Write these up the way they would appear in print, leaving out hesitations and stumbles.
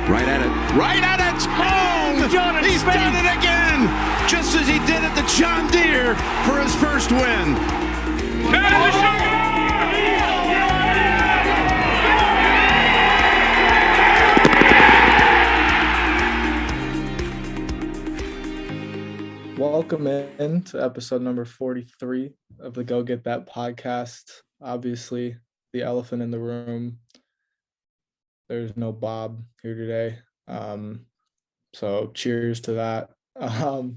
Right at it. Right at it. Oh, Jordan he's Spieth. done it again. Just as he did at the John Deere for his first win. Welcome in to episode number 43 of the Go Get That podcast. Obviously, the elephant in the room. There's no Bob here today. So cheers to that. No,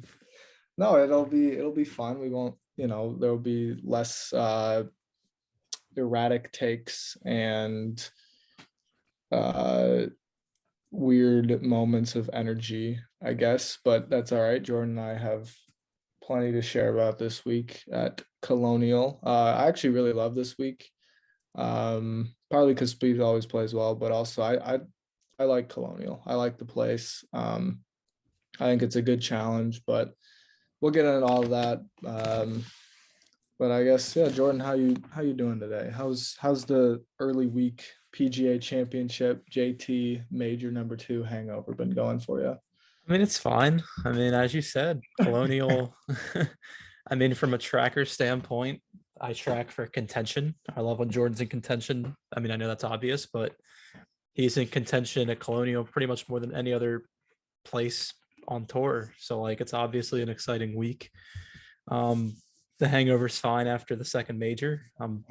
it'll be fun. We won't, there'll be less erratic takes and weird moments of energy, I guess, but that's all right. Jordan and I have plenty to share about this week at Colonial. I actually really love this week, partly because Spieth always plays well, but also I like Colonial. I like the place. I think it's a good challenge, but we'll get into all of that. But I guess, yeah, Jordan, how you doing today? How's the early week PGA Championship JT Major number 2 hangover been going for you? I mean, it's fine. I mean, as you said, Colonial, I mean, from a tracker standpoint, I track for contention. I love when Jordan's in contention. I mean, I know that's obvious, but he's in contention at Colonial pretty much more than any other place on tour. So, like, it's obviously an exciting week. The hangover's fine after the second major. I'm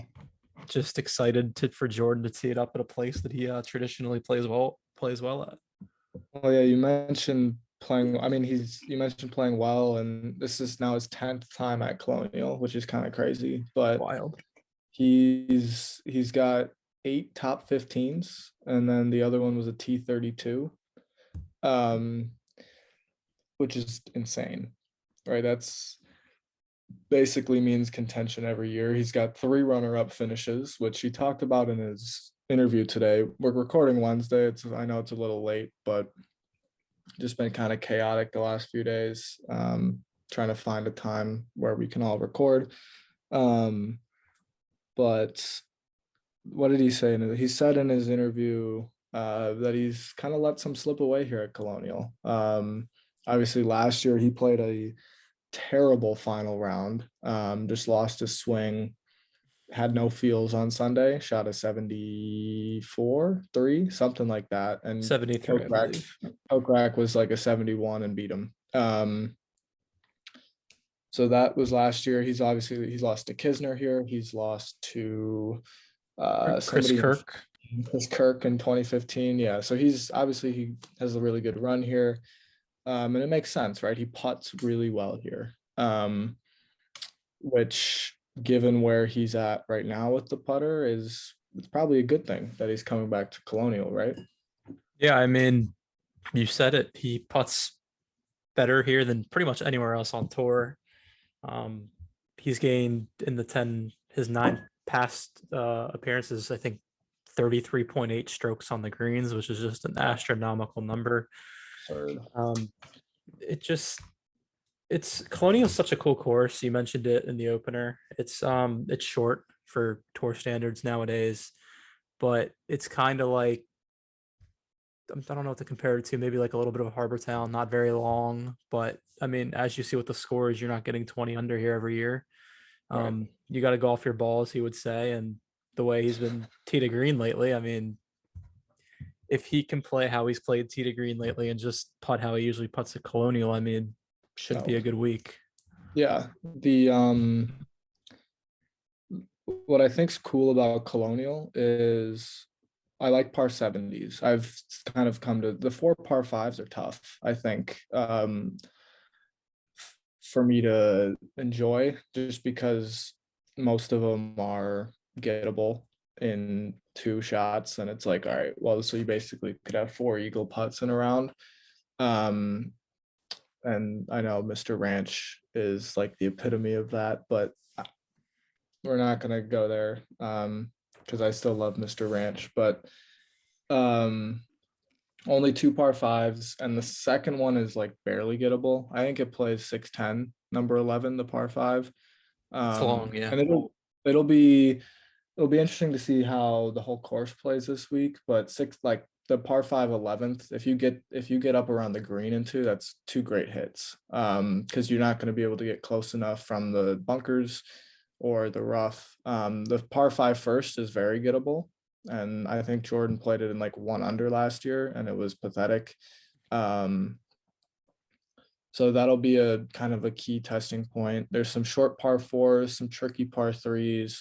just excited for Jordan to tee it up at a place that he traditionally plays well at. Oh yeah, you mentioned playing. I mean, you mentioned playing well, and this is now his 10th time at Colonial, which is kind of crazy. But Wild. he's got 8 top 15s, and then the other one was a T32, which is insane, right? That's basically means contention every year. He's got 3 runner-up finishes, which he talked about in his interview today. We're recording Wednesday. I know it's a little late, but just been kind of chaotic the last few days. Trying to find a time where we can all record. But what did he say? He said in his interview that he's kind of let some slip away here at Colonial. Obviously, last year he played a terrible final round. Just lost his swing. Had no feels on Sunday. Shot a 74-3, something like that. And 73, I believe. Kokrak was like a 71 and beat him. So that was last year. He's lost to Kisner here. He's lost to Chris Kirk in 2015. Yeah. So he has a really good run here. And it makes sense, right? He putts really well here, which, given where he's at right now with the putter, it's probably a good thing that he's coming back to Colonial, right? Yeah, I mean, you said it. He putts better here than pretty much anywhere else on tour. He's gained in his 9 past appearances, I think 33.8 strokes on the greens, which is just an astronomical number. It's Colonial is such a cool course. You mentioned it in the opener. It's short for tour standards nowadays, but it's kind of like, I don't know what to compare it to. Maybe like a little bit of a harbor town, not very long, but I mean, as you see with the scores, you're not getting 20 under here every year. Right. You got to golf your balls, he would say, and the way he's been tee to green lately, I mean, if he can play how he's played tee to green lately and just putt how he usually putts at Colonial, I mean, should be a good week. Yeah. What I think's cool about Colonial is I like par 70s. I've kind of come to the 4 par 5s are tough, I think, for me to enjoy, just because most of them are gettable in 2 shots, and it's like, all right, well, so you basically could have 4 eagle putts in a round. And I know Mr. Ranch is like the epitome of that, but we're not going to go there because I still love Mr. Ranch. But only 2 par 5s, and the second one is like barely gettable. I think it plays 610, number 11, the par 5. It's long, yeah. And it'll be interesting to see how the whole course plays this week. But the par 5 11th, if you get up around the green and two, that's two great hits. Because you're not going to be able to get close enough from the bunkers or the rough. The par 5 first is very gettable. And I think Jordan played it in like 1 under last year, and it was pathetic. So that'll be a kind of a key testing point. There's some short par 4s, some tricky par 3s,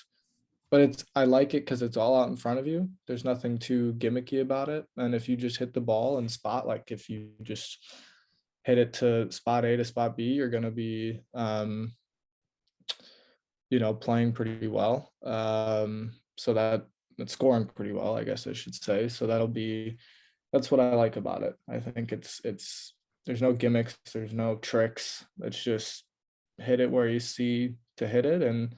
but I like it because it's all out in front of you. There's nothing too gimmicky about it. And if you just hit the ball and spot, like if you just hit it to spot A to spot B, you're going to be, playing pretty well. So that's scoring pretty well, I guess I should say. So that's what I like about it. I think there's no gimmicks, there's no tricks. It's just hit it where you see to hit it. And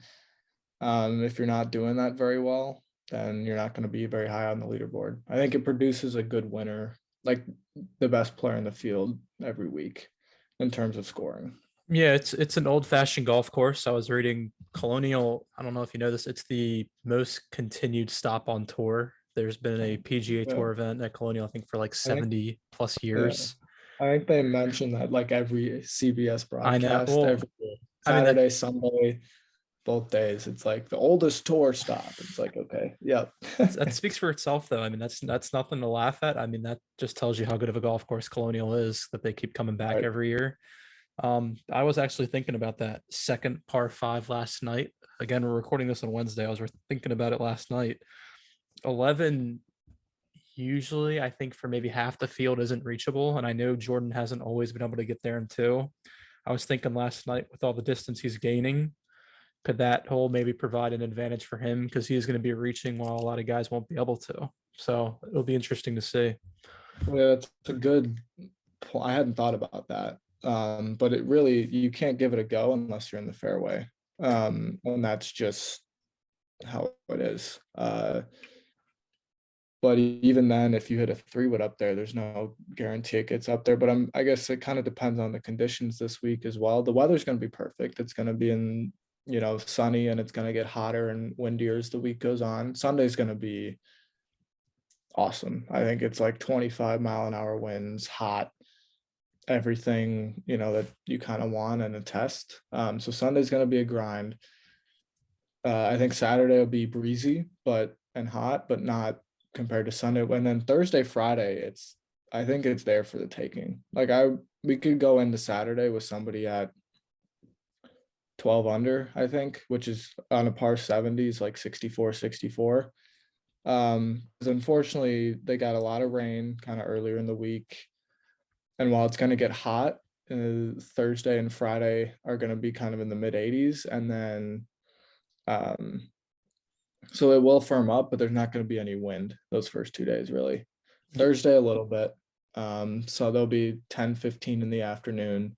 if you're not doing that very well, then you're not going to be very high on the leaderboard. I think it produces a good winner, like the best player in the field every week in terms of scoring. Yeah, it's an old-fashioned golf course. I was reading Colonial. I don't know if you know this. It's the most continued stop on tour. There's been a PGA Tour event at Colonial, I think, for like 70 plus years. I think they mentioned that like every CBS broadcast, I know. Well, every Saturday, Sunday, both days. It's like the oldest tour stop. It's like, okay, yep. That speaks for itself, though. I mean, that's nothing to laugh at. I mean, that just tells you how good of a golf course Colonial is, that they keep coming back every year. I was actually thinking about that second par 5 last night. Again, we're recording this on Wednesday. I was thinking about it last night. 11, usually, I think for maybe half the field isn't reachable. And I know Jordan hasn't always been able to get there in 2. I was thinking last night, with all the distance he's gaining, could that hole maybe provide an advantage for him, because he is going to be reaching while a lot of guys won't be able to. So it'll be interesting to see. Yeah, it's a good point. I hadn't thought about that. But you can't give it a go unless you're in the fairway. And that's just how it is. But even then, if you hit a 3-wood up there, there's no guarantee it gets up there. But I guess it kind of depends on the conditions this week as well. The weather's going to be perfect. It's going to be in, sunny, and it's going to get hotter and windier as the week goes on. Sunday's going to be awesome. I think it's like 25-mile-an-hour winds, hot, everything, that you kind of want in a test. So Sunday's going to be a grind. I think Saturday will be breezy and hot, but not compared to Sunday. And then Thursday, Friday, I think it's there for the taking. Like we could go into Saturday with somebody at 12 under, I think, which is on a par 70s, like 64, 64. Unfortunately, they got a lot of rain kind of earlier in the week. And while it's going to get hot, Thursday and Friday are going to be kind of in the mid 80s. And then, so it will firm up, but there's not going to be any wind those first 2 days, really. Thursday, a little bit. So there'll be 10, 15 in the afternoon.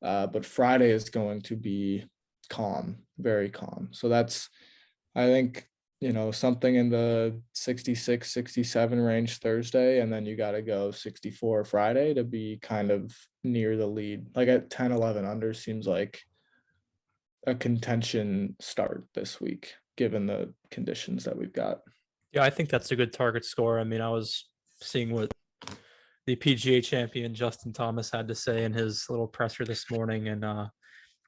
But Friday is going to be calm, very calm. So that's, I think, something in the 66, 67 range Thursday, and then you got to go 64 Friday to be kind of near the lead. Like at 10, 11 under seems like a contention start this week, given the conditions that we've got. Yeah, I think that's a good target score. I mean, I was seeing what the PGA champion Justin Thomas had to say in his little presser this morning, and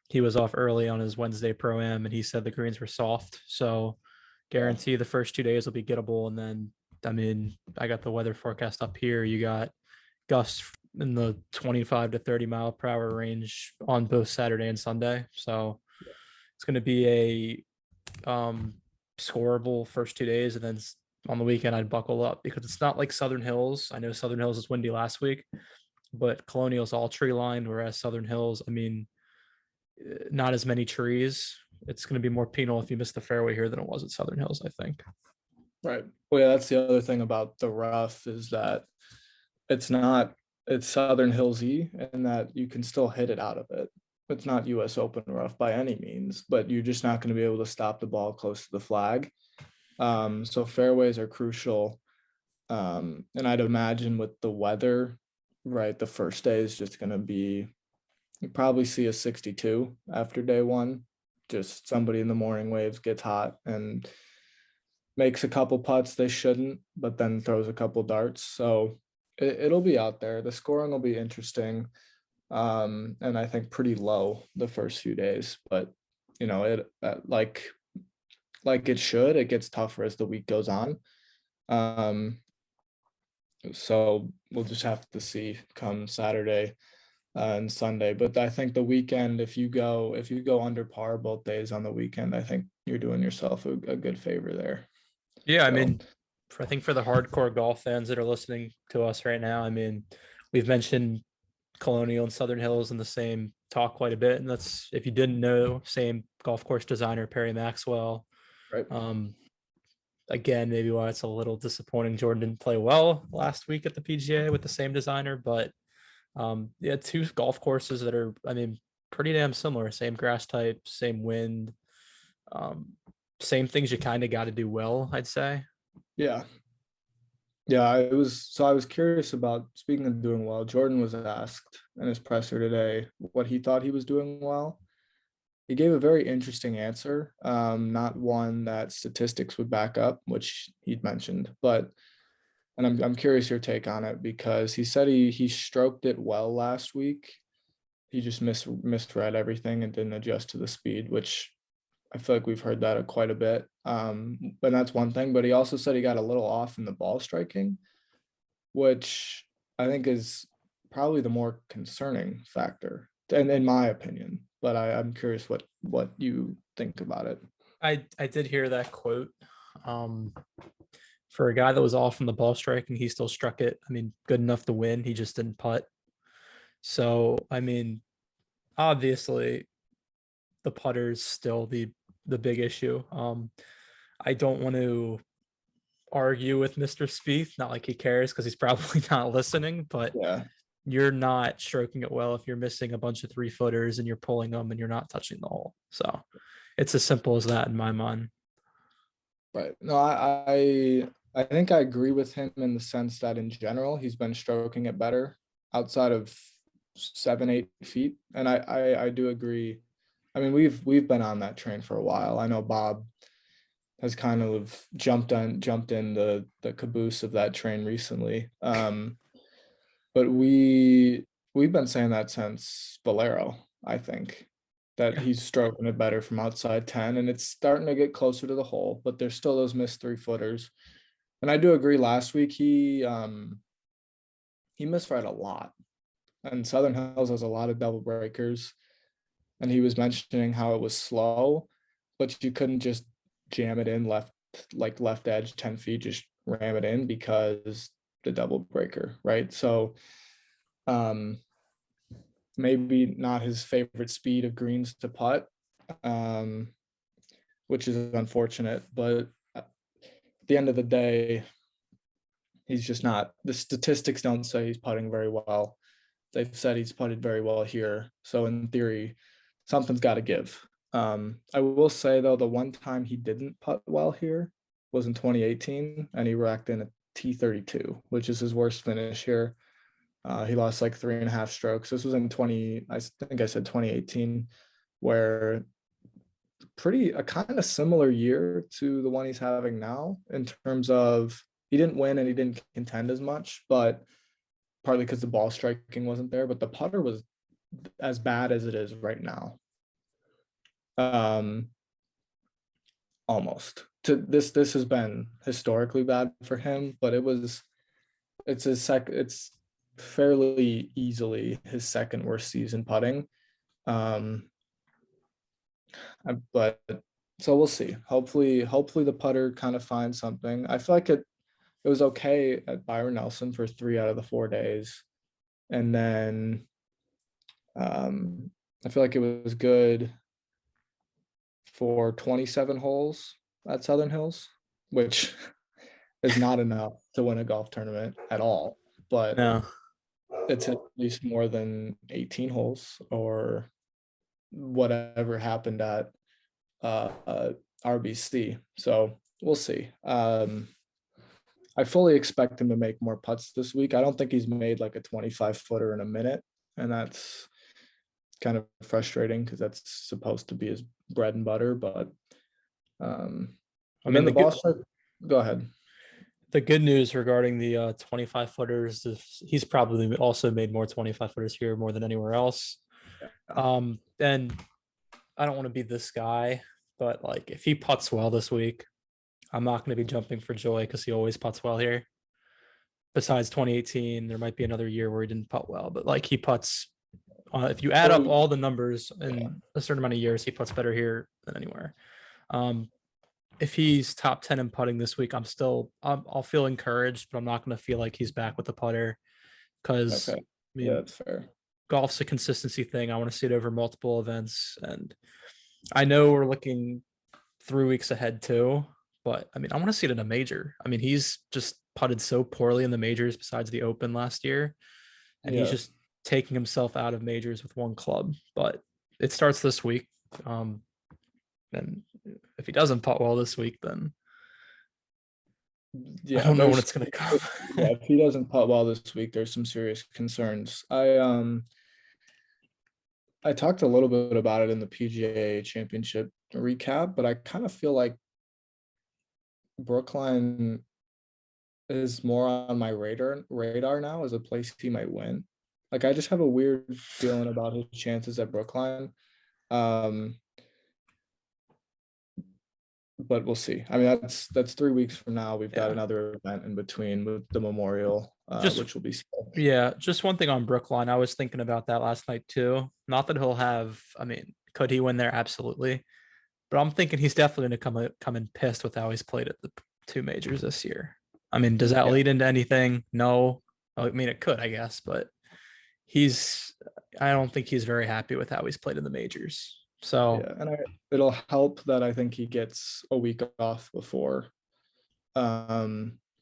he was off early on his Wednesday Pro-Am, and he said the greens were soft. So guarantee the first 2 days will be gettable. And then, I mean, I got the weather forecast up here. You got gusts in the 25 to 30 mile per hour range on both Saturday and Sunday. So it's going to be a scoreable first 2 days. And then on the weekend, I'd buckle up, because it's not like Southern Hills. I know Southern Hills was windy last week, but Colonial's all tree lined, whereas Southern Hills, I mean, not as many trees. It's going to be more penal if you miss the fairway here than it was at Southern Hills, I think. Right. Well, yeah, that's the other thing about the rough, is that it's Southern Hillsy, and that you can still hit it out of it. It's not US Open rough by any means, but you're just not going to be able to stop the ball close to the flag. So fairways are crucial. And I'd imagine with the weather, right, the first day is just going to be, you probably see a 62 after day 1. Just somebody in the morning waves gets hot, and makes a couple putts they shouldn't, but then throws a couple darts. So it'll be out there. The scoring will be interesting. And I think pretty low the first few days, but it like it should. It gets tougher as the week goes on. So we'll just have to see come Saturday and Sunday. But I think the weekend, if you go under par both days on the weekend, I think you're doing yourself a good favor there. Yeah, I So, mean, I think for the hardcore golf fans that are listening to us right now, I mean, we've mentioned Colonial and Southern Hills in the same talk quite a bit, and that's, if you didn't know, same golf course designer Perry Maxwell. right. Again, maybe why it's a little disappointing Jordan didn't play well last week at the PGA with the same designer, but yeah, two golf courses that are, I mean, pretty damn similar. Same grass type, same wind, same things you kind of got to do well, I'd say. Yeah. Yeah, I was curious about, speaking of doing well, Jordan was asked in his presser today what he thought he was doing well. He gave a very interesting answer, not one that statistics would back up, which he'd mentioned, but and I'm curious your take on it, because he said he stroked it well last week. He just misread everything and didn't adjust to the speed, which I feel like we've heard that quite a bit. But that's one thing. But he also said he got a little off in the ball striking, which I think is probably the more concerning factor, and in my opinion. But I'm curious what you think about it. I did hear that quote. For a guy that was off from the ball striking, he still struck it. I mean, good enough to win. He just didn't putt. So, I mean, obviously, the putter's still the big issue. I don't want to argue with Mr. Spieth, not like he cares because he's probably not listening, but Yeah. you're not stroking it well if you're missing a bunch of 3-footers and you're pulling them and you're not touching the hole. So it's as simple as that in my mind. Right. No, I think I agree with him in the sense that in general he's been stroking it better outside of 7-8 feet, and I do agree. I mean, we've been on that train for a while. I know Bob has kind of jumped in the caboose of that train recently. But we've been saying that since Valero, I think, that he's stroking it better from outside 10, and it's starting to get closer to the hole, but there's still those missed 3-footers. And I do agree, last week he misread a lot. And Southern Hills has a lot of double breakers. And he was mentioning how it was slow, but you couldn't just jam it in left edge 10 feet, just ram it in because the double breaker, right? So maybe not his favorite speed of greens to putt, which is unfortunate, but at the end of the day, he's just not. The statistics don't say he's putting very well. They've said he's putted very well here. So in theory, something's got to give. I will say, though, the one time he didn't putt well here was in 2018, and he racked in a T32, which is his worst finish here. He lost like 3.5 strokes. This was in I think I said 2018, where a kind of similar year to the one he's having now in terms of he didn't win and he didn't contend as much, but partly because the ball striking wasn't there, but the putter was as bad as it is right now. Almost. This has been historically bad for him, but it's fairly easily his second worst season putting. But so we'll see. Hopefully the putter kind of finds something. I feel like it was okay at Byron Nelson for 3 out of the 4 days. And then I feel like it was good for 27 holes at Southern Hills, which is not enough to win a golf tournament at all. But No. it's at least more than 18 holes or whatever happened at RBC. So we'll see. I fully expect him to make more putts this week. I don't think he's made like a 25-footer in a minute, and that's kind of frustrating because that's supposed to be his bread and butter. But I mean, Go ahead. The good news regarding the 25 footers is he's probably also made more 25 footers here more than anywhere else. And I don't want to be this guy, but like if he putts well this week, I'm not going to be jumping for joy because he always putts well here. Besides 2018, there might be another year where he didn't putt well, but like he putts. If you add up all the numbers in a certain amount of years, he putts better here than anywhere. If he's top 10 in putting this week, I'll feel encouraged, but I'm not going to feel like he's back with the putter because Okay. Yeah, that's fair. Golf's a consistency thing. I want to see it over multiple events. And I know we're looking 3 weeks ahead too, but I mean, I want to see it in a major. I mean, he's just putted so poorly in the majors besides the Open last year. And he's just taking himself out of majors with one club, but it starts this week. And if he doesn't putt well this week, then I don't know when it's going to come. If he doesn't putt well this week, there's some serious concerns. I talked a little bit about it in the PGA Championship recap, but I kind of feel like Brookline is more on my radar now as a place he might win. Like I just have a weird feeling about his chances at Brookline. But we'll see. I mean, that's 3 weeks from now. We've got another event in between with the Memorial, which will be sick. Yeah, just one thing on Brookline. I was thinking about that last night too. Not that he'll have. I mean, could he win there? Absolutely. But I'm thinking he's definitely going to come in pissed with how he's played at the 2 majors this year. I mean, does that lead into anything? No. I mean, it could, I guess, but I don't think he's very happy with how he's played in the majors. So and it'll help that I think he gets a week off before,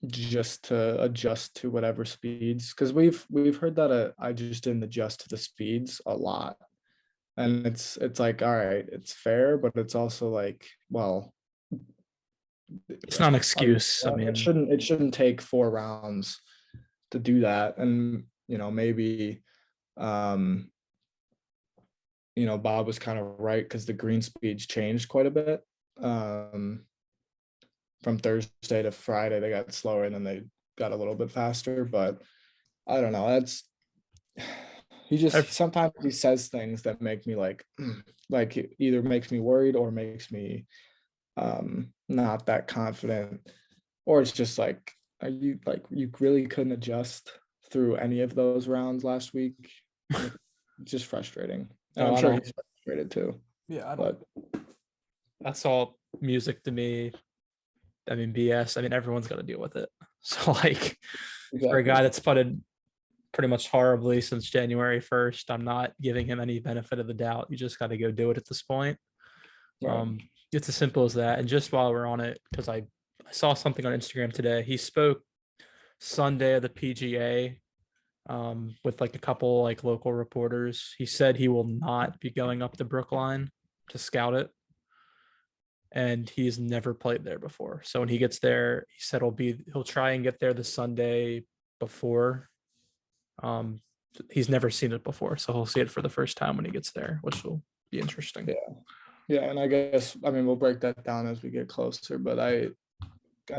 just to adjust to whatever speeds, because we've heard that I just didn't adjust to the speeds a lot, and it's like, all right, it's fair, but it's also like, well, it's not an excuse. I mean, it shouldn't take 4 rounds to do that, and maybe Bob was kind of right because the green speeds changed quite a bit. From Thursday to Friday, they got slower and then they got a little bit faster. But I don't know. Sometimes he says things that make me like it either makes me worried or makes me not that confident, or it's just like, you really couldn't adjust through any of those rounds last week? It's just frustrating. And I'm sure he's frustrated too. Yeah, but that's all music to me. I mean, BS. I mean, everyone's got to deal with it. So, like, for a guy that's putted pretty much horribly since January 1st, I'm not giving him any benefit of the doubt. You just got to go do it at this point. Right. It's as simple as that. And just while we're on it, because I saw something on Instagram today, he spoke Sunday of the PGA with like a couple like local reporters. He said he will not be going up to Brookline to scout it, and he's never played there before. So when he gets there, he said he'll try and get there the Sunday before. He's never seen it before, so he'll see it for the first time when he gets there, which will be interesting. Yeah, and I guess, I mean, we'll break that down as we get closer, but I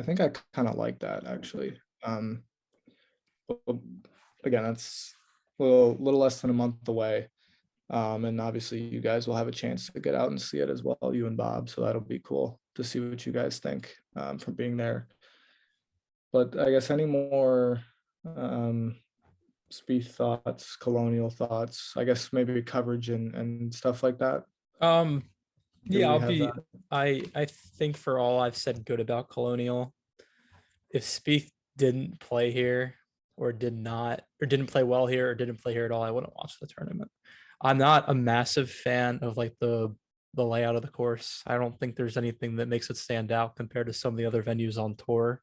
think I kind of like that, actually. Again, that's a little less than a month away. And obviously you guys will have a chance to get out and see it as well, you and Bob. So that'll be cool to see what you guys think from being there. But I guess any more Spieth thoughts, Colonial thoughts, I guess maybe coverage and stuff like that. I think for all I've said good about Colonial, if Spieth didn't play here or didn't play well here or didn't play here at all, I wouldn't watch the tournament. I'm not a massive fan of like the layout of the course. I don't think there's anything that makes it stand out compared to some of the other venues on tour.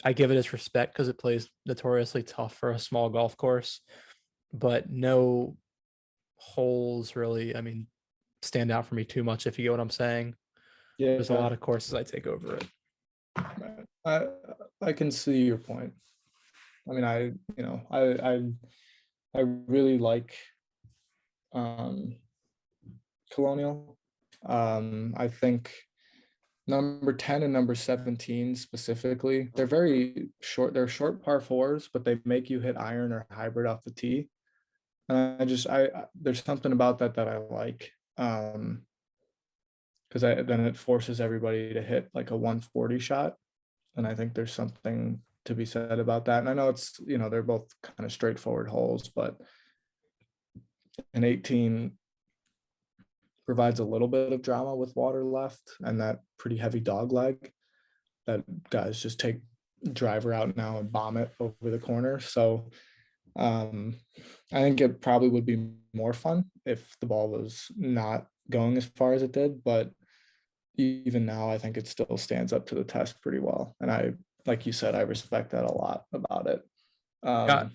I give it its respect because it plays notoriously tough for a small golf course, but no holes really, I mean, stand out for me too much, if you get what I'm saying. Yeah, there's a lot of courses I take over it. I can see your point. I mean, I really like Colonial. I think number 10 and number 17 specifically. They're very short. They're short par fours, but they make you hit iron or hybrid off the tee. And there's something about that I like. Because then it forces everybody to hit like a 140 shot. And I think there's something to be said about that. And I know it's, they're both kind of straightforward holes, but an 18 provides a little bit of drama with water left and that pretty heavy dog leg that guys just take driver out now and bomb it over the corner. So I think it probably would be more fun if the ball was not going as far as it did, but even now I think it still stands up to the test pretty well. And like you said, I respect that a lot about it. Yeah.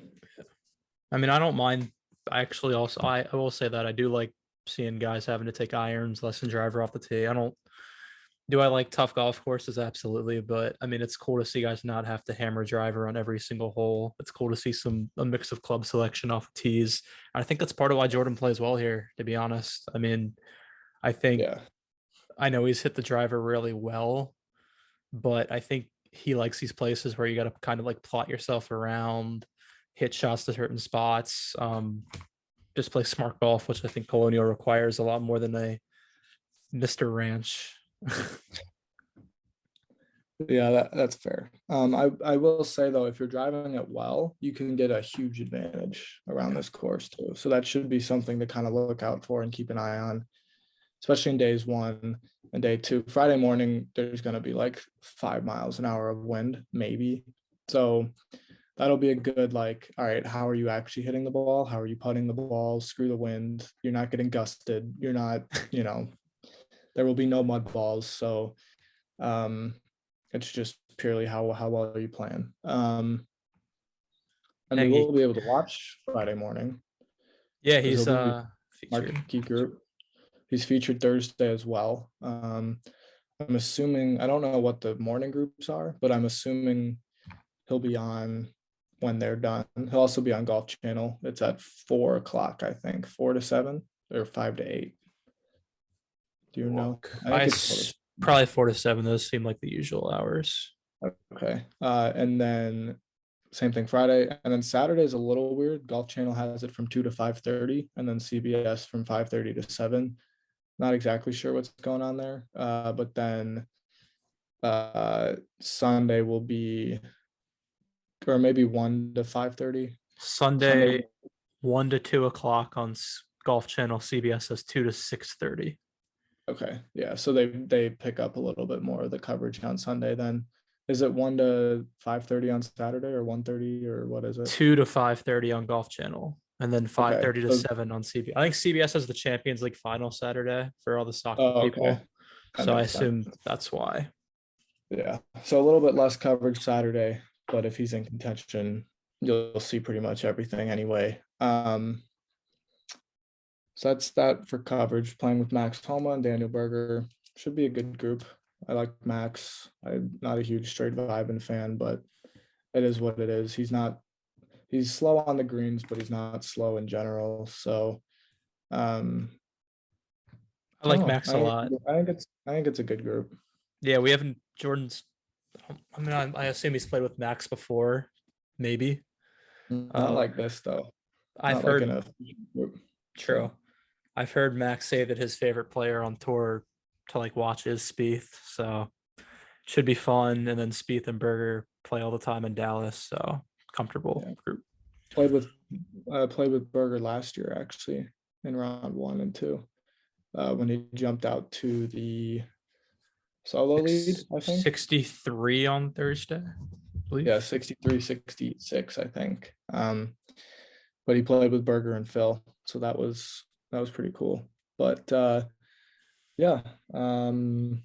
I mean, I don't mind. I will say that I do like seeing guys having to take irons, less than driver off the tee. I like tough golf courses? Absolutely. But I mean, it's cool to see guys not have to hammer driver on every single hole. It's cool to see a mix of club selection off the tees. I think that's part of why Jordan plays well here, to be honest. I mean, I think, I know he's hit the driver really well, but I think he likes these places where you got to kind of like plot yourself around, hit shots to certain spots, just play smart golf, which I think Colonial requires a lot more than a Mr. Ranch. Yeah, that's fair. I will say though, if you're driving it well, you can get a huge advantage around this course too. So that should be something to kind of look out for and keep an eye on, especially in days 1 and day 2. Friday morning, there's going to be like 5 miles an hour of wind, maybe. So that'll be a good, like, all right, how are you actually hitting the ball? How are you putting the ball? Screw the wind. You're not getting gusted. You're not, there will be no mud balls. So it's just purely how well are you playing. And we will be able to watch Friday morning. Yeah, he's featured. Key group. He's featured Thursday as well. I'm assuming, I don't know what the morning groups are, but I'm assuming he'll be on when they're done. He'll also be on Golf Channel. It's at 4 o'clock, I think, 4 to 7 or 5 to 8. Do you know? I probably 4 to 7. Those seem like the usual hours. Okay. And then same thing Friday. And then Saturday is a little weird. Golf Channel has it from 2 to 5:30, and then CBS from 5:30 to 7. Not exactly sure what's going on there. But then Sunday will be, or maybe 1 to 5:30. Sunday 1 to 2 o'clock on Golf Channel. CBS says 2 to 6:30. Okay. Yeah. So they pick up a little bit more of the coverage on Sunday then. Is it 1 to 5:30 on Saturday or 1:30 or what is it? 2 to 5:30 on Golf Channel, and then 5:30 to 7 on CBS. I think CBS has the Champions League final Saturday for all the soccer people. So I assume that's why. Yeah. So a little bit less coverage Saturday, but if he's in contention, you'll see pretty much everything anyway. So that's that for coverage. Playing with Max Homa and Daniel Berger should be a good group. I like Max. I'm not a huge straight vibing fan, but it is what it is. He's slow on the greens, but he's not slow in general. So I like Max a lot. I think it's a good group. Yeah, we haven't Jordan's. I mean, I assume he's played with Max before, maybe. Not like this though. I've heard. True. I've heard Max say that his favorite player on tour to like watch is Spieth, so should be fun. And then Spieth and Berger play all the time in Dallas, so comfortable group. Played with Berger last year actually in round 1 and 2 when he jumped out to the solo lead. I think 63 on Thursday. Yeah, 63, 66, I think. But he played with Berger and Phil, so that was pretty cool. But yeah, trying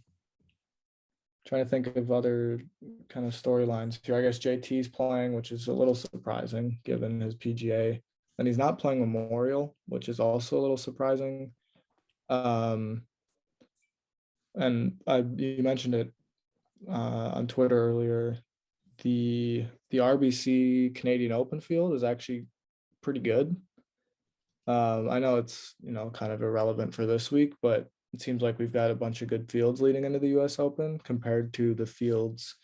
to think of other kind of storylines here. I guess JT's playing, which is a little surprising given his PGA, and he's not playing Memorial, which is also a little surprising. And you mentioned it on Twitter earlier. The RBC Canadian Open field is actually pretty good. I know it's kind of irrelevant for this week, but it seems like we've got a bunch of good fields leading into the US Open compared to the fields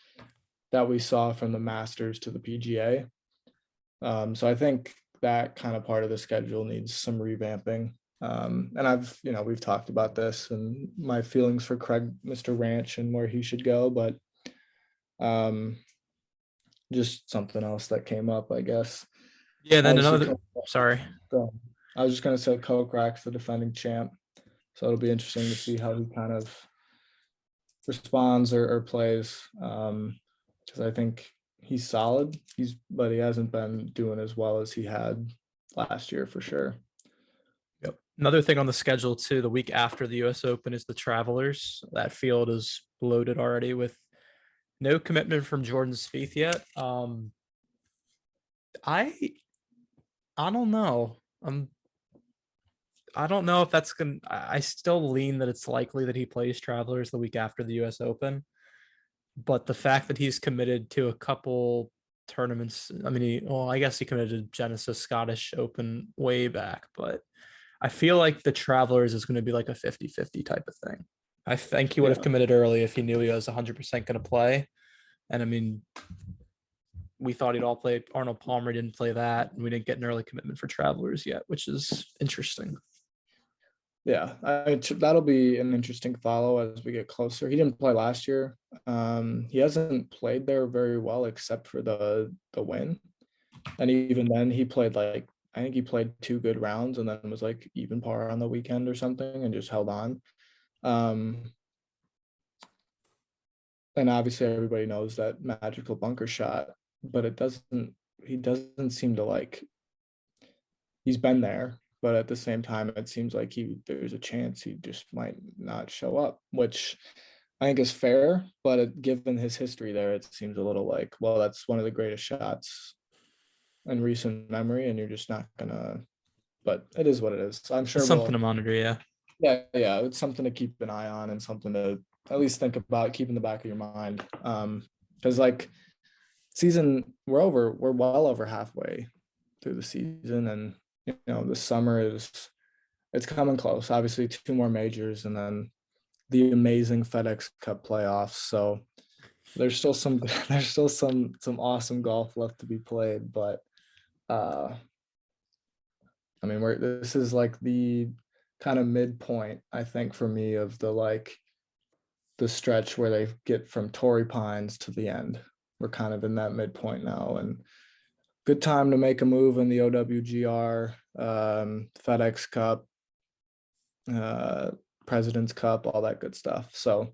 that we saw from the Masters to the PGA. So I think that kind of part of the schedule needs some revamping. And we've talked about this and my feelings for Craig, Mr. Ranch, and where he should go, but just something else that came up, I guess. Yeah, then Obviously, sorry. I was just gonna say Kokrak's the defending champ, so it'll be interesting to see how he kind of responds or plays. Because I think he's solid. But he hasn't been doing as well as he had last year for sure. Yep. Another thing on the schedule too, the week after the US Open is the Travelers. That field is loaded already with no commitment from Jordan Spieth yet. I don't know. I don't know if that's gonna. I still lean that it's likely that he plays Travelers the week after the US Open. But the fact that he's committed to a couple tournaments, I mean, I guess he committed to Genesis Scottish Open way back, but I feel like the Travelers is going to be like a 50-50 type of thing. I think he would have committed early if he knew he was 100% going to play. And I mean, we thought he'd all play. Arnold Palmer didn't play that. And we didn't get an early commitment for Travelers yet, which is interesting. Yeah, that'll be an interesting follow as we get closer. He didn't play last year. He hasn't played there very well except for the win. And even then he played I think he played 2 good rounds and then was like even par on the weekend or something and just held on. And obviously everybody knows that magical bunker shot, but he doesn't seem to he's been there, but at the same time, it seems like there's a chance he just might not show up, which I think is fair, but given his history there, it seems a little well, that's one of the greatest shots in recent memory, and you're just not gonna. But it is what it is. So I'm sure it's something to monitor. Yeah. Yeah. It's something to keep an eye on and something to at least think about, keep in the back of your mind. Because season, we're well over halfway through the season, and the summer it's coming close. Obviously 2 more majors and then the amazing FedEx Cup playoffs. So there's still some awesome golf left to be played, but I mean, this is the kind of midpoint, I think, for me of the stretch where they get from Torrey Pines to the end. We're kind of in that midpoint now, and good time to make a move in the OWGR, FedEx Cup, President's Cup, all that good stuff. So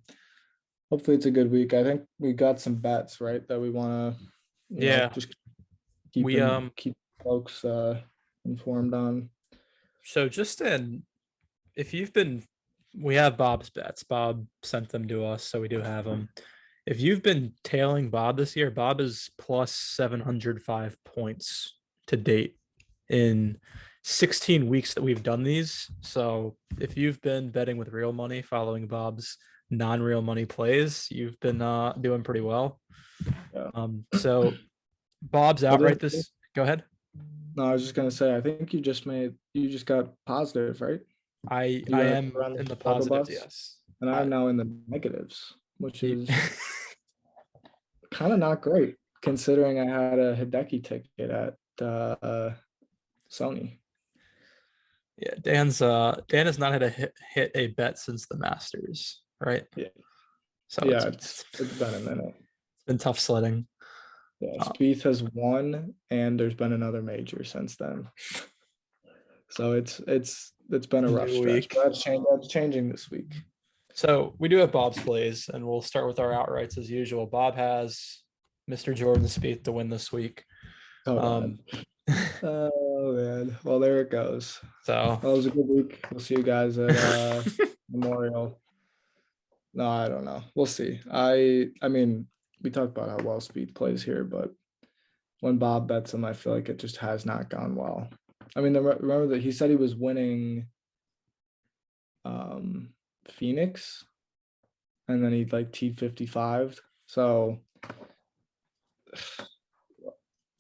hopefully it's a good week. I think we got some bets, right, that we want to just keep folks informed on. So we have Bob's bets. Bob sent them to us, so we do have them. If you've been tailing Bob this year, Bob is plus 705 points to date in 16 weeks that we've done these. So if you've been betting with real money following Bob's non-real money plays, you've been doing pretty well. Yeah. So Bob's outright this. Go ahead. No, I was just gonna say, I think you just got positive, right? I am in the positives, yes. And I'm now in the negatives, which is kind of not great considering I had a Hideki ticket at Sony. Yeah, Dan has not had hit a bet since the Masters, right? Yeah. So yeah, it's been a minute. It's been tough sledding. Yeah, Spieth has won, and there's been another major since then. So it's been a rough stretch. But that's changing this week. So we do have Bob's plays, and we'll start with our outrights as usual. Bob has Mr. Jordan Spieth to win this week. Oh man. Well, there it goes. So it was a good week. We'll see you guys at Memorial. No, I don't know. We'll see. I mean, we talked about how well Spieth plays here, but when Bob bets him, I feel like it just has not gone well. I mean, remember that he said he was winning Phoenix, and then he T55. So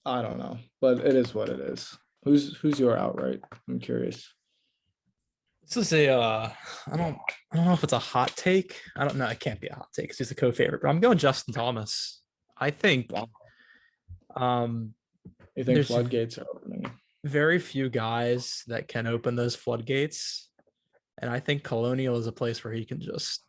I don't know, but it is what it is. Who's your outright? I'm curious. This is a I don't know if it's a hot take. I don't know. It can't be a hot take because he's a co-favorite, but I'm going Justin Thomas. I think um You think there's floodgates are opening? very few guys that can open those floodgates. And I think Colonial is a place where he can just,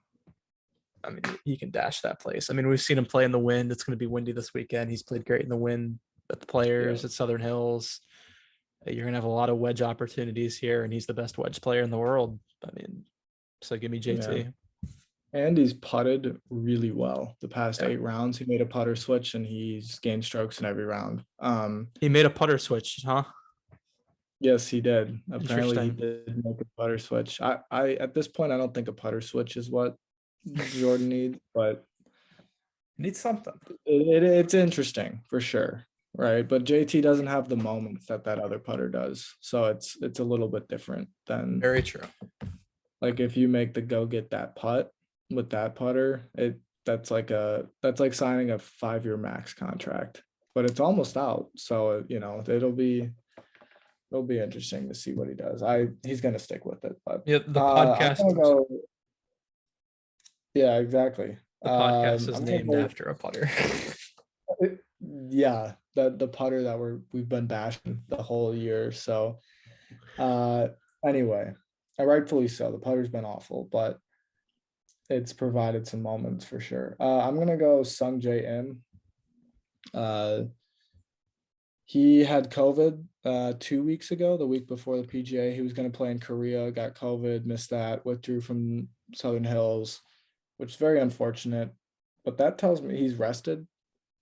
I mean, he can dash that place. I mean, we've seen him play in the wind. It's going to be windy this weekend. He's played great in the wind at the Players, at Southern Hills. You're going to have a lot of wedge opportunities here, and he's the best wedge player in the world. I mean, so give me JT. Yeah. And he's putted really well the past Yeah. 8 rounds. He made a putter switch and he's gained strokes in every round. He made a putter switch, huh? Yes, he did. Apparently he Interesting. did make a putter switch. I at this point I don't think a putter switch is what Jordan needs, but Needs something. it's interesting for sure. Right. But JT doesn't have the moments that other putter does. So it's a little bit different than Very true. like if you make the go get that putt with that putter, that's like signing a 5-year max contract, but it's almost out. So, it'll be interesting to see what he does. He's going to stick with it, but Yeah, the I'm podcast. gonna go. Yeah, exactly. The podcast is I'm gonna named go- after a putter. Yeah, the putter that we've been bashing the whole year. So, anyway, rightfully so. The putter's been awful, but it's provided some moments for sure. I'm gonna go Sung J M. He had COVID 2 weeks ago, the week before the PGA. He was going to play in Korea, got COVID, missed that, withdrew from Southern Hills, which is very unfortunate. But that tells me he's rested.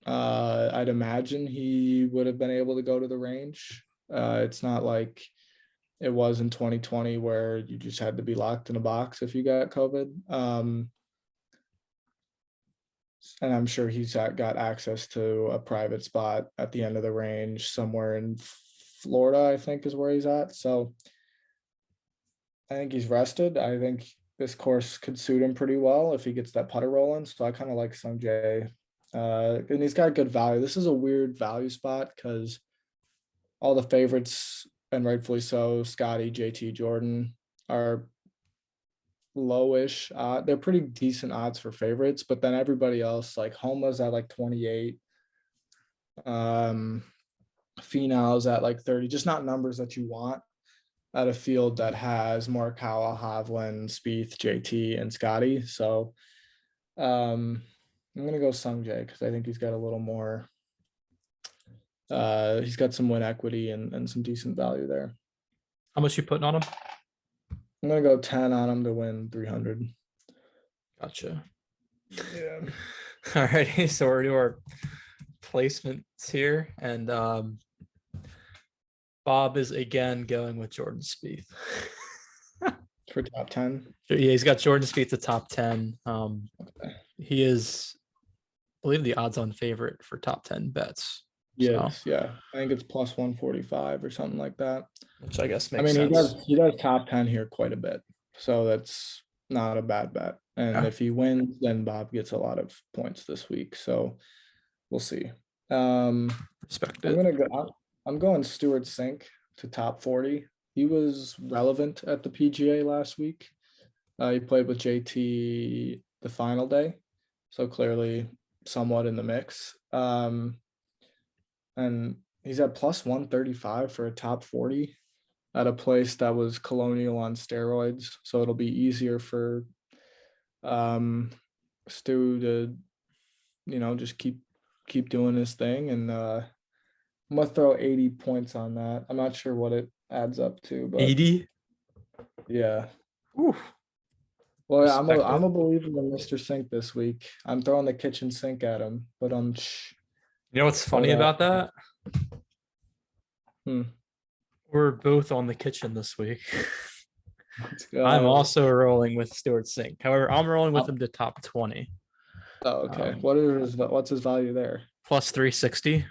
I'd imagine he would have been able to go to the range. It's not like it was in 2020 where you just had to be locked in a box if you got COVID. And I'm sure he's got access to a private spot at the end of the range somewhere in Florida, I think is where he's at. So I think he's rested. I think this course could suit him pretty well if he gets that putter rolling. So I kind of like Sung Jae. And he's got good value. This is a weird value spot because all the favorites, and rightfully so, Scotty, JT, Jordan, are lowish. They're pretty decent odds for favorites, but then everybody else, like Homa's at like 28. Finau's at like 30, just not numbers that you want at a field that has Morikawa, Hovland, Spieth, JT, and Scotty. So I'm gonna go Sung Jae because I think he's got a little more. He's got some win equity and some decent value there. How much you putting on him? I'm gonna go 10 on him to win 300. Gotcha. Yeah. All righty. So we're doing our placements here. And Bob is again going with Jordan Spieth. For top 10. Yeah, he's got Jordan Spieth the top 10. He is, I believe, the odds-on favorite for top 10 bets. Yes, yeah. I think it's plus 145 or something like that. Which I guess makes sense. He does top 10 here quite a bit. So that's not a bad bet. And if he wins, then Bob gets a lot of points this week. So we'll see. Respect it. I'm going Stuart Sink to top 40. He was relevant at the PGA last week. He played with JT the final day. So clearly somewhat in the mix. And he's at plus 135 for a top 40 at a place that was Colonial on steroids. So it'll be easier for Stu to, just keep doing his thing. And I'm gonna throw 80 points on that. I'm not sure what it adds up to, but 80? Yeah. Oof. Well, I'm a believer in Mr. Sink this week. I'm throwing the kitchen sink at him, but You know what's funny about that? We're both on the kitchen this week. I'm also rolling with Stuart Sink. However, I'm rolling with him to top 20. Oh, okay. What's his value there? Plus 360.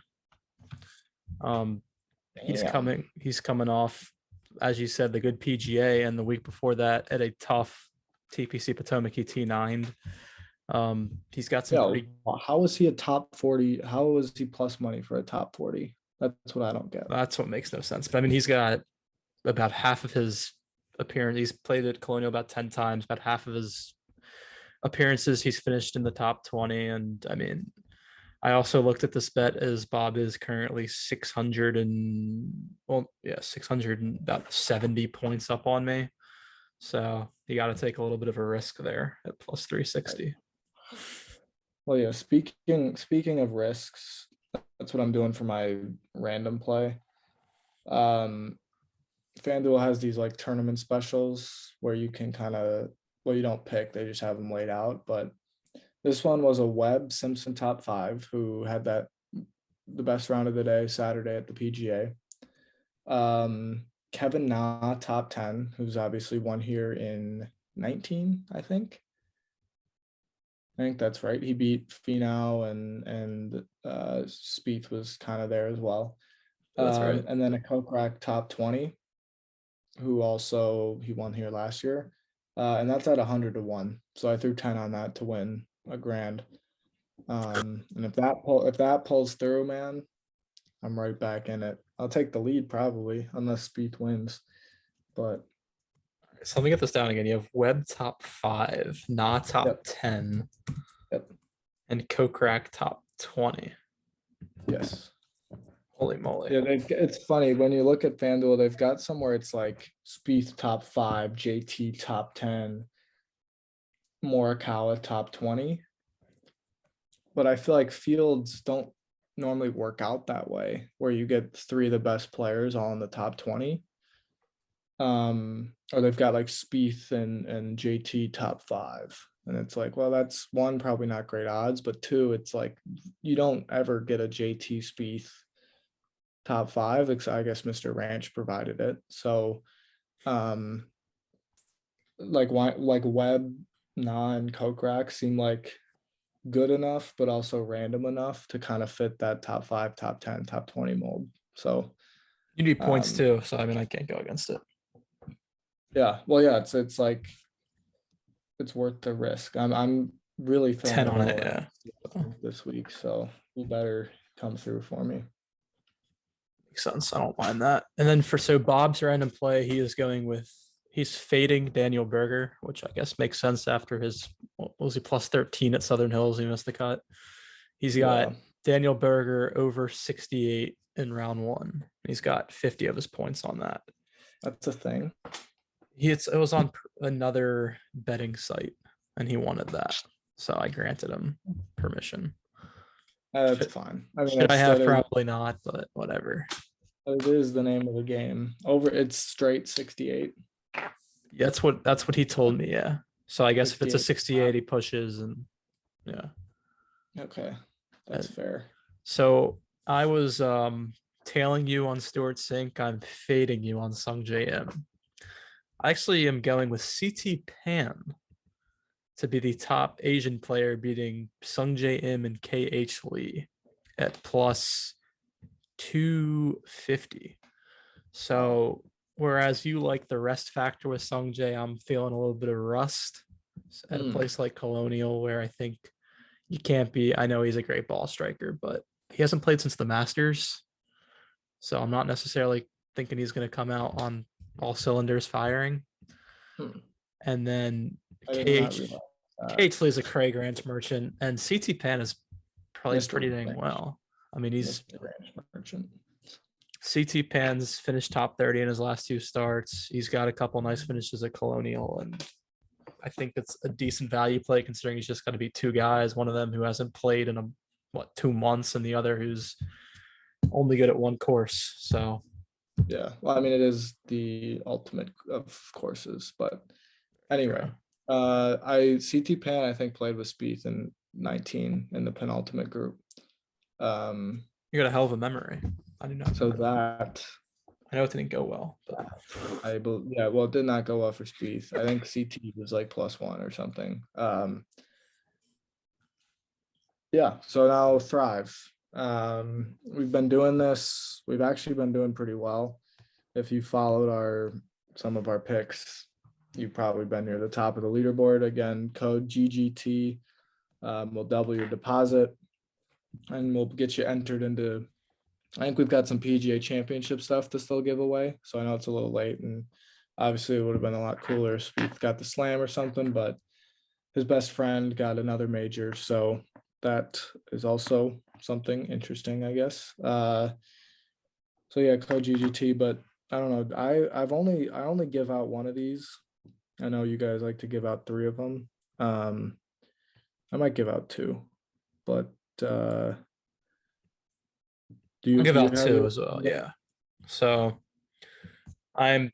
He's coming off, as you said, the good PGA, and the week before that at a tough TPC Potomac T9. He's got some. How is he a top 40? How is he plus money for a top 40? That's what I don't get. That's what makes no sense. But I mean, he's got about half of his appearance. He's played at Colonial about 10 times. About half of his appearances, he's finished in the top 20. And I mean, I also looked at this bet as Bob is currently 600 and, well, yeah, 600 and about 70 points up on me. So you got to take a little bit of a risk there at plus 360. Well, yeah, speaking of risks, that's what I'm doing for my random play. FanDuel has these like tournament specials where you can kind of, well, you don't pick, they just have them laid out. But this one was a Webb Simpson top 5 who had the best round of the day Saturday at the PGA. Kevin Na top 10, who's obviously won here in 19, I think. I think that's right. He beat Finau and Spieth was kind of there as well. That's right. And then a Kokrak top 20, who also he won here last year. And that's at 100 to 1. So I threw 10 on that to win a grand. And if that pulls through, man, I'm right back in it. I'll take the lead probably, unless Spieth wins. But so let me get this down again. You have Webb top 5, Na top Yep. 10, Yep. and Kokrak top 20. Yes. Holy moly. Yeah, it's funny when you look at FanDuel, they've got somewhere it's like Spieth top 5, JT top 10, Morikawa top 20. But I feel like fields don't normally work out that way, where you get 3 of the best players all in the top 20. Or they've got like Spieth and JT top 5. And it's like, well, that's one, probably not great odds, but 2, it's like you don't ever get a JT Spieth top 5, because I guess Mr. Ranch provided it. So like Webb, Na, and Kokrak seem like good enough, but also random enough to kind of fit that top 5, top 10, top 20 mold. So You need points too. So I mean, I can't go against it. yeah, well, yeah, it's like it's worth the risk. I'm really feeling 10 a on it, little yeah. this week, so you better come through for me. Makes sense. I don't mind that. And then so Bob's random play, he's fading Daniel Berger, which I guess makes sense after his, what was he, plus 13 at Southern Hills? He missed the cut. He's got Daniel Berger over 68 in round 1. He's got 50 of his points on that. That's a thing. It was on another betting site and he wanted that. So I granted him permission. That's fine. I mean, Should I have? Probably not, but whatever. It is the name of the game. It's straight 68. Yeah, that's what he told me. Yeah. So I guess if it's a 68, he pushes, and yeah. Okay, that's fair. So I was tailing you on Stuart Sink. I'm fading you on Sung J M. I actually am going with CT Pan to be the top Asian player, beating Sung J M and KH Lee at plus 250. So whereas you like the rest factor with Sung J, I'm feeling a little bit of rust at a place like Colonial, where I think you can't be. I know he's a great ball striker, but he hasn't played since the Masters. So I'm not necessarily thinking he's going to come out on all cylinders firing. And then KH Lee is a Craig Ranch merchant, and CT Pan is probably pretty dang well. I mean, he's Ranch merchant. CT Pan's finished top 30 in his last 2 starts. He's got a couple nice finishes at Colonial, and I think it's a decent value play considering he's just got to beat 2 guys. One of them who hasn't played in 2 months, and the other who's only good at 1 course. So yeah, well, I mean, it is the ultimate of courses, but anyway, CT Pan I think played with Spieth in 19 in the penultimate group. You got a hell of a memory. I do not. So that I know it didn't go well, but it did not go well for Spieth. I think CT was like +1 or something. Yeah, so now Thrive. We've been doing this. We've actually been doing pretty well. If you followed some of our picks, you've probably been near the top of the leaderboard. Again, code GGT will double your deposit, and we'll get you entered into. I think we've got some PGA Championship stuff to still give away, so I know it's a little late, and Obviously, it would have been a lot cooler if Spieth got the slam or something, but his best friend got another major, so that is also something interesting, I guess. So yeah, Code GGT, but I don't know. I only give out one of these. I know you guys like to give out 3 of them. I might give out 2, but I'll give do you out have 2 your, as well. Yeah. So I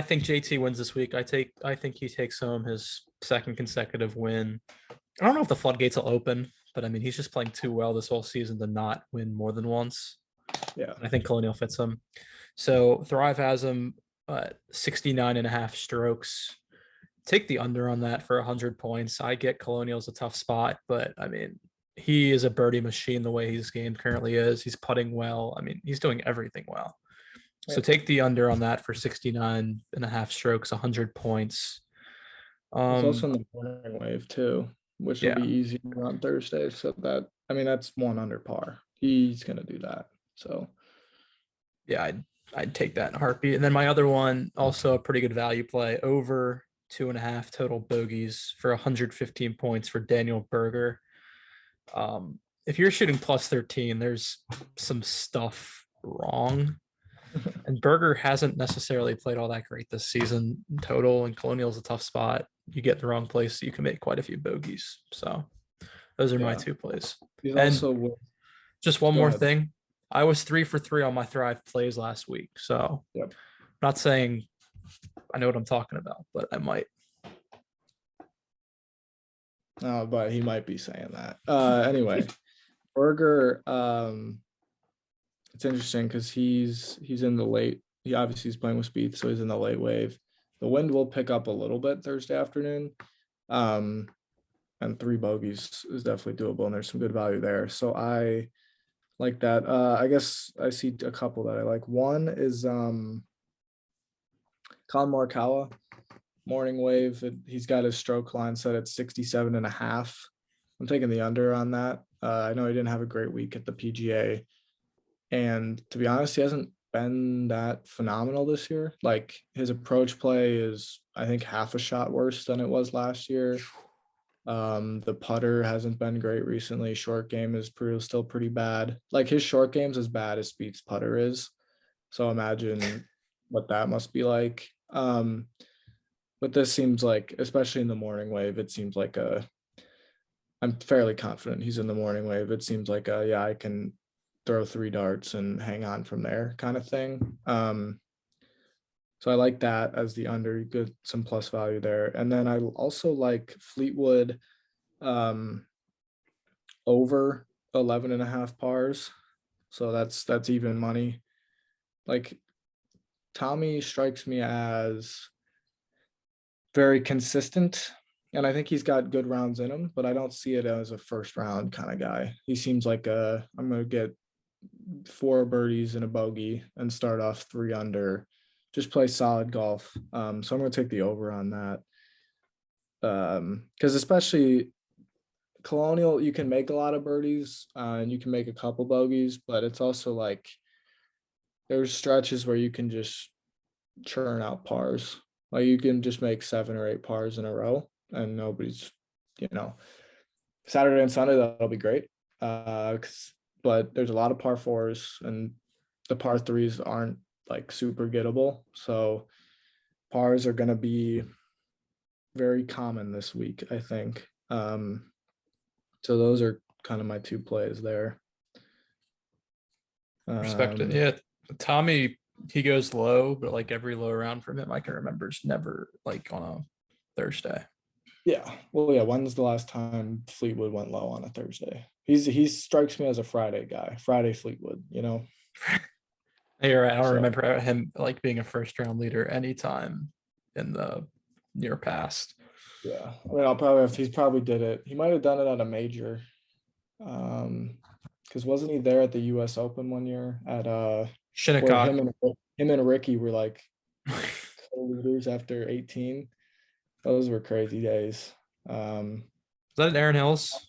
think JT wins this week. I think he takes home his second consecutive win. I don't know if the floodgates will open, but I mean he's just playing too well this whole season to not win more than once. yeah. I think Colonial fits him. So Thrive has him 69.5 strokes. Take the under on that for 100 points. I get Colonial's a tough spot, but I mean, he is a birdie machine the way his game currently is. He's putting well. I mean, he's doing everything well. So take the under on that for 69.5 strokes, 100 points. It's also in the morning wave too, which will Yeah. be easier on Thursday. So that, I mean, that's 1 under par. He's gonna do that. So Yeah, I'd take that in a heartbeat. And then my other one, also a pretty good value play, over 2.5 total bogeys for 115 points for Daniel Berger. If you're shooting plus 13, there's some stuff wrong. And Berger hasn't necessarily played all that great this season in total, and Colonial's a tough spot. You get the wrong place, you can make quite a few bogeys. So those are my 2 plays. he's And also just one go more ahead. thing. I was 3 for 3 on my Thrive plays last week. So Yep. not saying I know what I'm talking about, but I might. But he might be saying that. Anyway, Berger, it's interesting because he's in the late. He obviously is playing with Spieth, so he's in the late wave. The wind will pick up a little bit Thursday afternoon, and 3 bogeys is definitely doable, and there's some good value there. So I like that. I guess I see a couple that I like. One is Colin Morikawa, morning wave. He's got his stroke line set at 67.5. I'm taking the under on that. I know he didn't have a great week at the PGA, and to be honest, he hasn't been that phenomenal this year. Like his approach play is, I think, half a shot worse than it was last year. The putter hasn't been great recently. Short game is still pretty bad. Like his short game's as bad as Spieth's putter is. So imagine what that must be like. But this seems like, especially in the morning wave, it seems like I'm fairly confident he's in the morning wave. It seems like yeah, I can throw 3 darts and hang on from there kind of thing. So I like that as the under, good, some plus value there. And then I also like Fleetwood over 11.5 pars. So that's even money. Like Tommy strikes me as very consistent, and I think he's got good rounds in him, but I don't see it as a first round kind of guy. He seems like I'm going to get 4 birdies and a bogey and start off 3 under, just play solid golf. So I'm going to take the over on that. Because especially Colonial, you can make a lot of birdies and you can make a couple bogeys, but it's also like there's stretches where you can just churn out pars. Like you can just make 7 or 8 pars in a row, and nobody's, Saturday and Sunday that'll be great. But there's a lot of par 4s, and the par 3s aren't like super gettable. So pars are going to be very common this week, I think. So those are kind of my 2 plays there. Respect it. Yeah. Tommy, he goes low, but like every low round from him I can remember is never like on a Thursday. Yeah. Well, yeah. When's the last time Fleetwood went low on a Thursday? He strikes me as a Friday guy. Friday Fleetwood, You're right. I don't remember him like being a first round leader anytime in the near past. Yeah. I mean, he probably did it. He might have done it at a major. Because wasn't he there at the US Open one year at Shinnecock? Him and Ricky were like co-leaders after 18. Those were crazy days. Is that an Aaron Hills?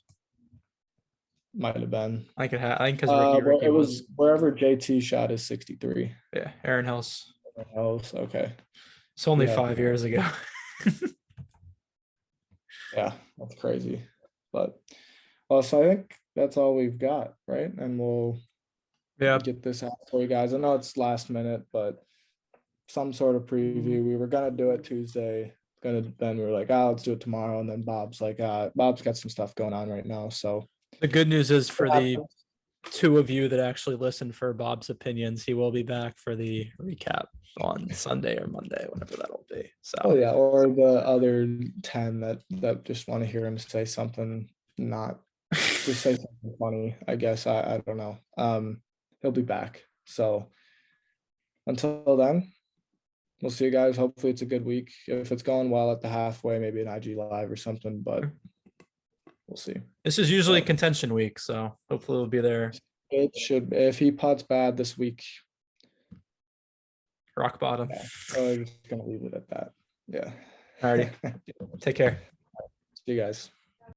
Might have been. I think because Ricky it was wherever JT shot his 63. Yeah, Aaron Hills. else. Okay. It's only Yeah. 5 years ago. Yeah, that's crazy. But so I think that's all we've got, right? And we'll Yeah. get this out for you guys. I know it's last minute, but some sort of preview. We were gonna do it Tuesday. Then we were like, oh, let's do it tomorrow. And then Bob's like, Bob's got some stuff going on right now. So The good news is for the 2 of you that actually listen for Bob's opinions, he will be back for the recap on Sunday or Monday, whenever that'll be. So oh yeah, or the other 10 that just want to hear him say something, not just say something funny. I guess I don't know. He'll be back. So until then, we'll see you guys. Hopefully it's a good week. If it's going well at the halfway, maybe an IG live or something, but we'll see. This is usually contention week, so hopefully we'll be there. It should, if he putts bad this week, Rock bottom. yeah, I'm just gonna leave it at that. Yeah. Alrighty. Take care. See you guys.